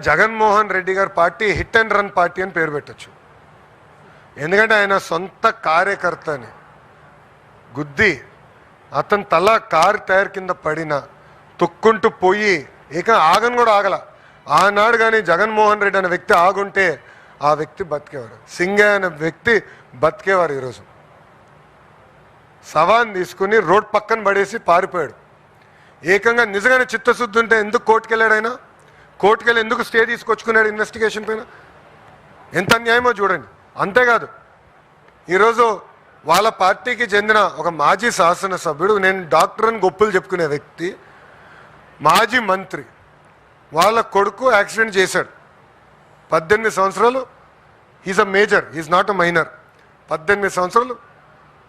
జగన్మోహన్ రెడ్డి గారి party hit and run party అని పేరు పెట్టచ్చు. ఎందుకంటే ఆయన సొంత కార్యకర్తని గుద్ది అతని తల కారు టైర్ కింద పడిన తొక్కుంటూ పోయి ఆగను కూడా ఆగల. ఆనాడు కానీ జగన్మోహన్ రెడ్డి అనే వ్యక్తి ఆగుంటే ఆ వ్యక్తి బతికేవారు. సింగయ్య అనే వ్యక్తి బతికేవారు. ఈరోజు సవాన్ తీసుకుని రోడ్ పక్కన పడేసి పారిపోయాడు. నిజంగానే చిత్తశుద్ధి ఉంటే ఎందుకు కోర్టుకు వెళ్ళాడు? ఆయన కోర్టుకెళ్ళి ఎందుకు స్టే తీసుకొచ్చుకున్నాడు ఇన్వెస్టిగేషన్ పైన? ఎంత అన్యాయమో చూడండి. అంతేకాదు ఈరోజు వాళ్ళ పార్టీకి చెందిన ఒక మాజీ శాసనసభ్యుడు, నేను డాక్టర్ అని గొప్పలు చెప్పుకునే వ్యక్తి, మాజీ మంత్రి, వాళ్ళ కొడుకు యాక్సిడెంట్ చేశాడు. 18 సంవత్సరాలు. Is a major, is not a minor. 18 సంవత్సరాలు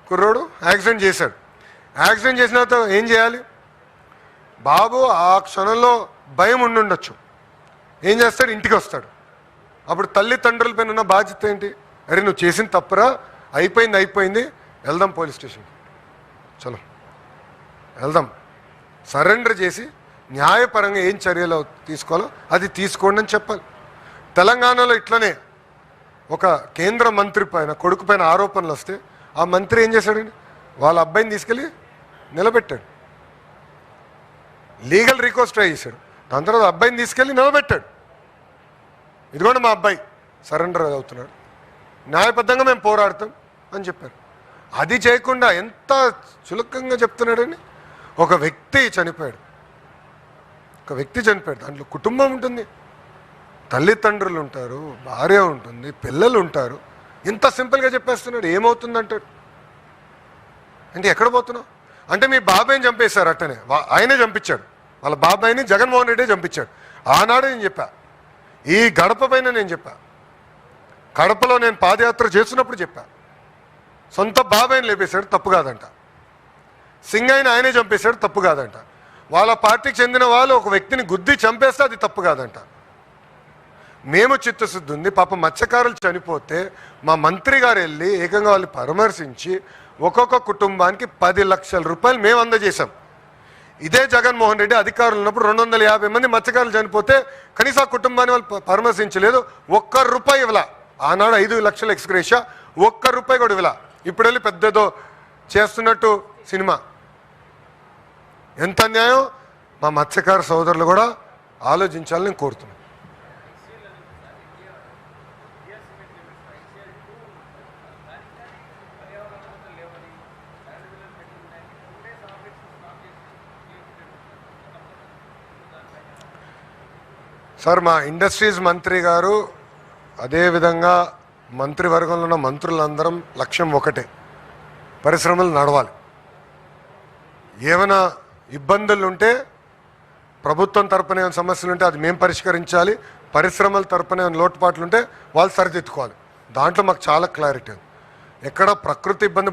కుర్రోడు యాక్సిడెంట్ చేశాడు. యాక్సిడెంట్ చేసిన తర్వాత ఏం చేయాలి? బాబు ఆ క్షణంలో భయం ఉండుండొచ్చు. ఏం చేస్తాడు? ఇంటికి వస్తాడు. అప్పుడు తల్లిదండ్రుల పైన ఉన్న బాధ్యత ఏంటి? అరే నువ్వు చేసిన తప్పురా, అయిపోయింది, వెళ్దాం పోలీస్ స్టేషన్కి, చలో వెళ్దాం, సరెండర్ చేసి న్యాయపరంగా ఏం చర్యలు తీసుకోవాలో అది తీసుకోండి అని చెప్పాలి. తెలంగాణలో ఇట్లనే ఒక కేంద్ర మంత్రి పైన కొడుకు పైన ఆరోపణలు వస్తే ఆ మంత్రి ఏం చేశాడండి? వాళ్ళ అబ్బాయిని తీసుకెళ్ళి నిలబెట్టాడు. లీగల్ రిక్వెస్ట్ ట్రై చేశాడు. దాని తర్వాత అబ్బాయిని తీసుకెళ్ళి నిలబెట్టాడు. ఇదిగోండి మా అబ్బాయి సరెండర్ అవుతున్నాడు, న్యాయబద్ధంగా మేము పోరాడతాం అని చెప్పారు. అది చేయకుండా ఎంత చులకంగా చెప్తున్నాడని. ఒక వ్యక్తి చనిపోయాడు. దాంట్లో కుటుంబం ఉంటుంది, తల్లిదండ్రులు ఉంటారు, భార్య ఉంటుంది, పిల్లలు ఉంటారు. ఇంత సింపుల్గా చెప్పేస్తున్నాడు. ఏమవుతుందంటాడు? అంటే ఎక్కడ పోతున్నావు అంటే మీ బాబాయిని చంపేశారు. అట్టనే ఆయనే చంపించాడు. వాళ్ళ బాబాయిని జగన్మోహన్ రెడ్డి చంపించాడు. ఆనాడు నేను చెప్పా, ఈ గడప పైన నేను చెప్పా, కడపలో నేను పాదయాత్ర చేస్తున్నప్పుడు చెప్పా, సొంత బాబాయిని లేపేశాడు, తప్పు కాదంట. సింగయ్యని ఆయనే చంపేశాడు, తప్పు కాదంట. వాళ్ళ పార్టీకి చెందిన వాళ్ళు ఒక వ్యక్తిని గుద్ది చంపేస్తే అది తప్పు కాదంట. మేము చిత్తశుద్ధి ఉంది. పాప మత్స్యకారులు చనిపోతే మా మంత్రి గారు వెళ్ళి ఏకంగా వాళ్ళు పరామర్శించి ఒక్కొక్క కుటుంబానికి 10 లక్షల రూపాయలు మేము అందజేశాం. ఇదే జగన్మోహన్ రెడ్డి అధికారులు ఉన్నప్పుడు 250 మంది మత్స్యకారులు చనిపోతే కనీసం ఆ కుటుంబాన్ని వాళ్ళు పరామర్శించలేదు. ₹1 ఇవ్వలా. ఆనాడు 5 లక్షల ఎక్స్గ్రేషియా, ₹1 కూడా ఇవ్వలా. ఇప్పుడు వెళ్ళి పెద్దదో చేస్తున్నట్టు సినిమా. ఎంత అన్యాయం! మా మత్స్యకార సోదరులు కూడా ఆలోచించాలని కోరుతున్నాను. సార్, మా ఇండస్ట్రీస్ మంత్రి గారు అదేవిధంగా మంత్రివర్గంలో ఉన్న మంత్రులందరం లక్ష్యం ఒకటే, పరిశ్రమలు నడవాలి. ఏమైనా ఇబ్బందులు ఉంటే ప్రభుత్వం తరపున ఏమైనా సమస్యలు ఉంటే అది మేము పరిష్కరించాలి. పరిశ్రమల తరపున ఏమైనా లోటుపాట్లు ఉంటే వాళ్ళు సరిదిద్దుకోవాలి. దాంట్లో మాకు చాలా క్లారిటీ ఉంది. ఎక్కడ ప్రకృతి ఇబ్బంది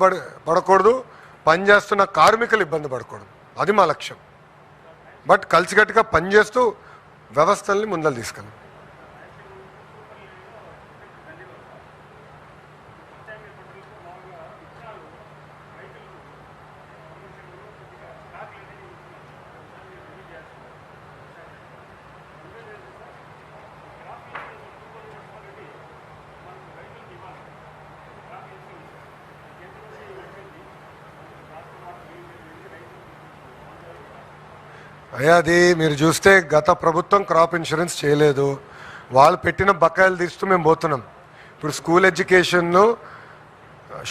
పడకూడదు, పనిచేస్తున్న కార్మికులు ఇబ్బంది పడకూడదు. అది మా లక్ష్యం. బట్ కలిసికట్టుగా పనిచేస్తూ వ్యవస్థల్ని ముందలు తీసుకెళ్ళాలి. అయ్యా, అది మీరు చూస్తే గత ప్రభుత్వం క్రాప్ ఇన్సూరెన్స్ చేయలేదు. వాళ్ళు పెట్టిన బకాయిలు తీస్తూ మేము పోతున్నాం. ఇప్పుడు స్కూల్ ఎడ్యుకేషన్ను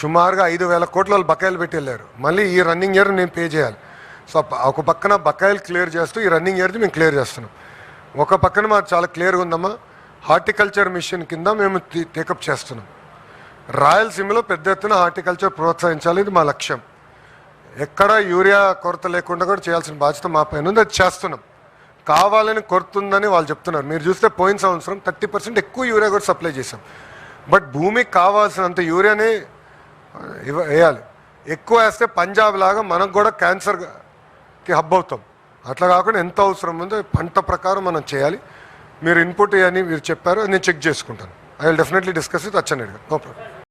సుమారుగా 5,000 కోట్లు వాళ్ళు బకాయిలు పెట్టి వెళ్ళారు. మళ్ళీ ఈ రన్నింగ్ ఇయర్ నేను పే చేయాలి. సో ఒక పక్కన బకాయిలు క్లియర్ చేస్తూ ఈ రన్నింగ్ ఇయర్ది మేము క్లియర్ చేస్తున్నాం. ఒక పక్కన మాకు చాలా క్లియర్గా ఉందమ్మా, హార్టికల్చర్ మిషన్ కింద మేము టేకప్ చేస్తున్నాం. రాయలసీమలో పెద్ద ఎత్తున హార్టికల్చర్ ప్రోత్సహించాలి. ఇది మా లక్ష్యం. ఎక్కడ యూరియా కొరత లేకుండా కూడా చేయాల్సిన బాధ్యత మా పైన ఉంది. అది చేస్తున్నాం. కావాలని కొరత ఉందని వాళ్ళు చెప్తున్నారు. మీరు చూస్తే పోయిన సంవత్సరం 30% ఎక్కువ యూరియా కూడా సప్లై చేసాం. బట్ భూమికి కావాల్సినంత యూరియానే వేయాలి. ఎక్కువ వేస్తే పంజాబ్ లాగా మనకు కూడా క్యాన్సర్కి హబ్ అవుతాం. అట్లా కాకుండా ఎంత అవసరం ఉందో పంట ప్రకారం మనం చేయాలి. మీరు ఇన్పుట్ అని మీరు చెప్పారు, నేను చెక్ చేసుకుంటాను. I will definitely discuss with Atchannaidu గారు. No problem.